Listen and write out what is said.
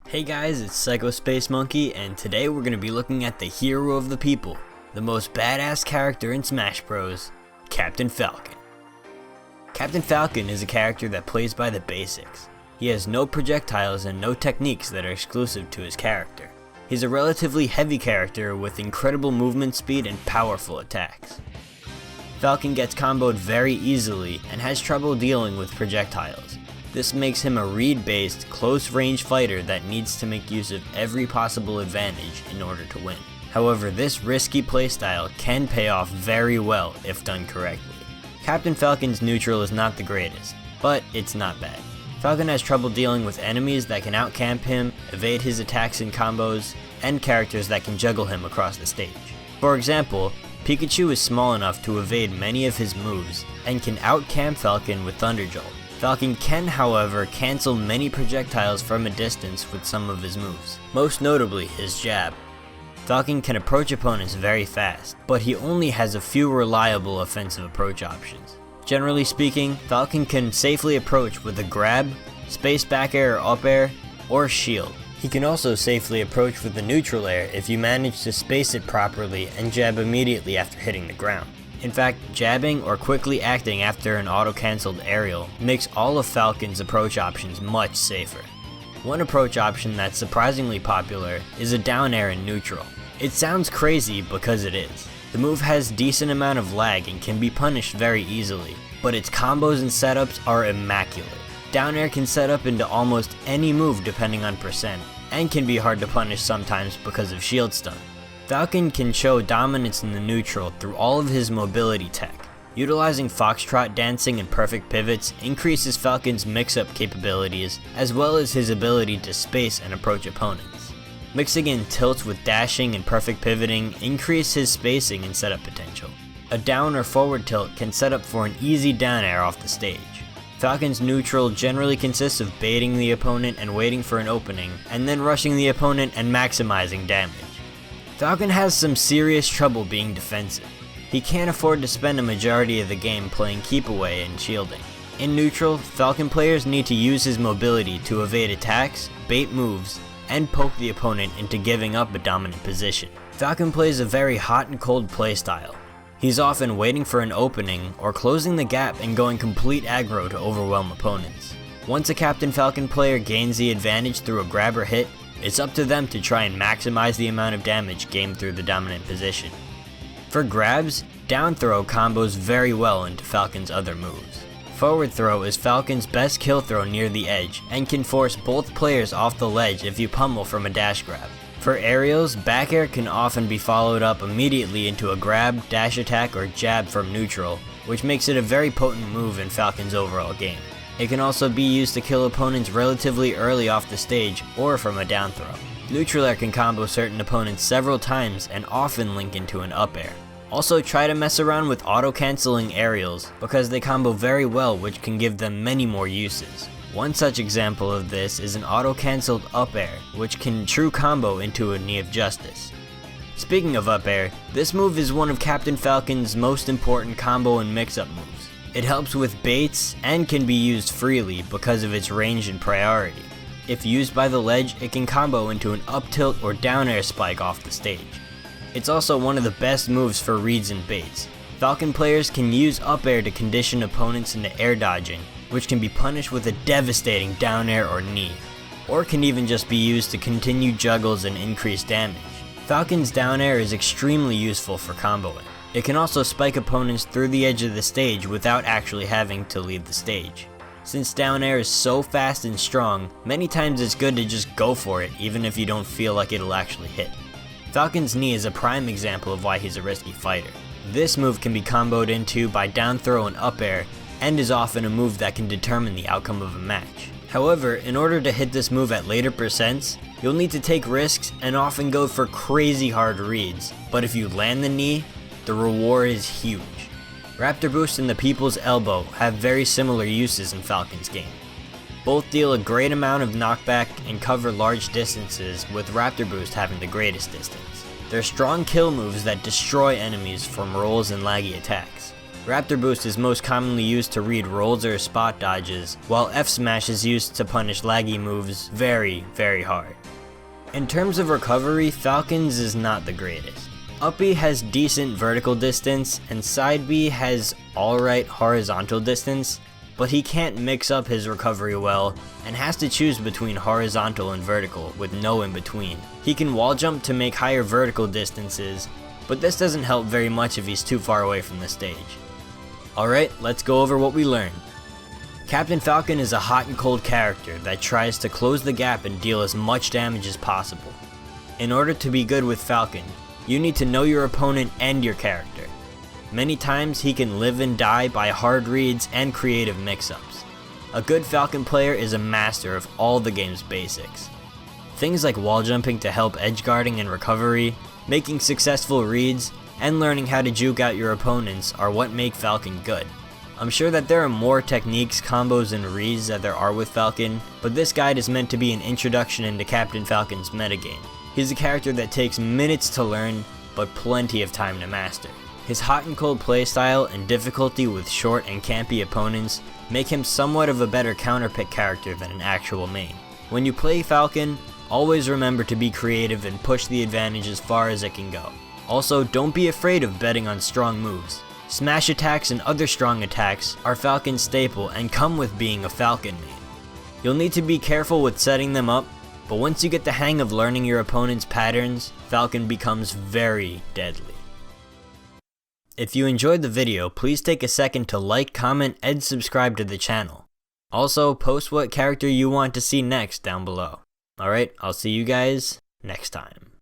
Hey guys, it's PsychoSpaceMonkey, and today we're going to be looking at the hero of the people, the most badass character in Smash Bros, Captain Falcon. Captain Falcon is a character that plays by the basics. He has no projectiles and no techniques that are exclusive to his character. He's a relatively heavy character with incredible movement speed and powerful attacks. Falcon gets comboed very easily and has trouble dealing with projectiles. This makes him a read-based, close-range fighter that needs to make use of every possible advantage in order to win. However, this risky playstyle can pay off very well if done correctly. Captain Falcon's neutral is not the greatest, but it's not bad. Falcon has trouble dealing with enemies that can outcamp him, evade his attacks and combos, and characters that can juggle him across the stage. For example, Pikachu is small enough to evade many of his moves, and can outcamp Falcon with Thunder Jolt. Falcon can, however, cancel many projectiles from a distance with some of his moves, most notably his jab. Falcon can approach opponents very fast, but he only has a few reliable offensive approach options. Generally speaking, Falcon can safely approach with a grab, space back air or up air, or shield. He can also safely approach with the neutral air if you manage to space it properly and jab immediately after hitting the ground. In fact, jabbing or quickly acting after an auto-cancelled aerial makes all of Falcon's approach options much safer. One approach option that's surprisingly popular is a down air in neutral. It sounds crazy because it is. The move has decent amount of lag and can be punished very easily, but its combos and setups are immaculate. Down air can set up into almost any move depending on percent, and can be hard to punish sometimes because of shield stun. Falcon can show dominance in the neutral through all of his mobility tech. Utilizing foxtrot dancing and perfect pivots increases Falcon's mix-up capabilities, as well as his ability to space and approach opponents. Mixing in tilts with dashing and perfect pivoting increase his spacing and setup potential. A down or forward tilt can set up for an easy down air off the stage. Falcon's neutral generally consists of baiting the opponent and waiting for an opening, and then rushing the opponent and maximizing damage. Falcon has some serious trouble being defensive. He can't afford to spend a majority of the game playing keep away and shielding. In neutral, Falcon players need to use his mobility to evade attacks, bait moves, and poke the opponent into giving up a dominant position. Falcon plays a very hot and cold playstyle. He's often waiting for an opening or closing the gap and going complete aggro to overwhelm opponents. Once a Captain Falcon player gains the advantage through a grab or hit, it's up to them to try and maximize the amount of damage gained through the dominant position. For grabs, down throw combos very well into Falcon's other moves. Forward throw is Falcon's best kill throw near the edge and can force both players off the ledge if you pummel from a dash grab. For aerials, back air can often be followed up immediately into a grab, dash attack, or jab from neutral, which makes it a very potent move in Falcon's overall game. It can also be used to kill opponents relatively early off the stage or from a down throw. Neutral air can combo certain opponents several times and often link into an up air. Also try to mess around with auto-canceling aerials because they combo very well, which can give them many more uses. One such example of this is an auto-cancelled up air, which can true combo into a knee of justice. Speaking of up air, this move is one of Captain Falcon's most important combo and mix-up moves. It helps with baits and can be used freely because of its range and priority. If used by the ledge, it can combo into an up tilt or down air spike off the stage. It's also one of the best moves for reads and baits. Falcon players can use up air to condition opponents into air dodging, which can be punished with a devastating down air or knee, or can even just be used to continue juggles and increase damage. Falcon's down air is extremely useful for comboing. It can also spike opponents through the edge of the stage without actually having to leave the stage. Since down air is so fast and strong, many times it's good to just go for it even if you don't feel like it'll actually hit. Falcon's knee is a prime example of why he's a risky fighter. This move can be comboed into by down throw and up air, and is often a move that can determine the outcome of a match. However, in order to hit this move at later percents, you'll need to take risks and often go for crazy hard reads, but if you land the knee, the reward is huge. Raptor Boost and the People's Elbow have very similar uses in Falcon's game. Both deal a great amount of knockback and cover large distances, with Raptor Boost having the greatest distance. They're strong kill moves that destroy enemies from rolls and laggy attacks. Raptor Boost is most commonly used to read rolls or spot dodges, while F Smash is used to punish laggy moves very, very hard. In terms of recovery, Falcon's is not the greatest. Up B has decent vertical distance, and side B has alright horizontal distance, but he can't mix up his recovery well, and has to choose between horizontal and vertical, with no in between. He can wall jump to make higher vertical distances, but this doesn't help very much if he's too far away from the stage. Alright, let's go over what we learned. Captain Falcon is a hot and cold character that tries to close the gap and deal as much damage as possible. In order to be good with Falcon, you need to know your opponent and your character. Many times he can live and die by hard reads and creative mix-ups. A good Falcon player is a master of all the game's basics. Things like wall jumping to help edge guarding and recovery, making successful reads, and learning how to juke out your opponents are what make Falcon good. I'm sure that there are more techniques, combos, and reads that there are with Falcon, but this guide is meant to be an introduction into Captain Falcon's metagame. He's a character that takes minutes to learn, but plenty of time to master. His hot and cold playstyle and difficulty with short and campy opponents make him somewhat of a better counterpick character than an actual main. When you play Falcon, always remember to be creative and push the advantage as far as it can go. Also, don't be afraid of betting on strong moves. Smash attacks and other strong attacks are Falcon's staple and come with being a Falcon main. You'll need to be careful with setting them up, but once you get the hang of learning your opponent's patterns, Falcon becomes very deadly. If you enjoyed the video, please take a second to like, comment, and subscribe to the channel. Also, post what character you want to see next down below. Alright, I'll see you guys next time.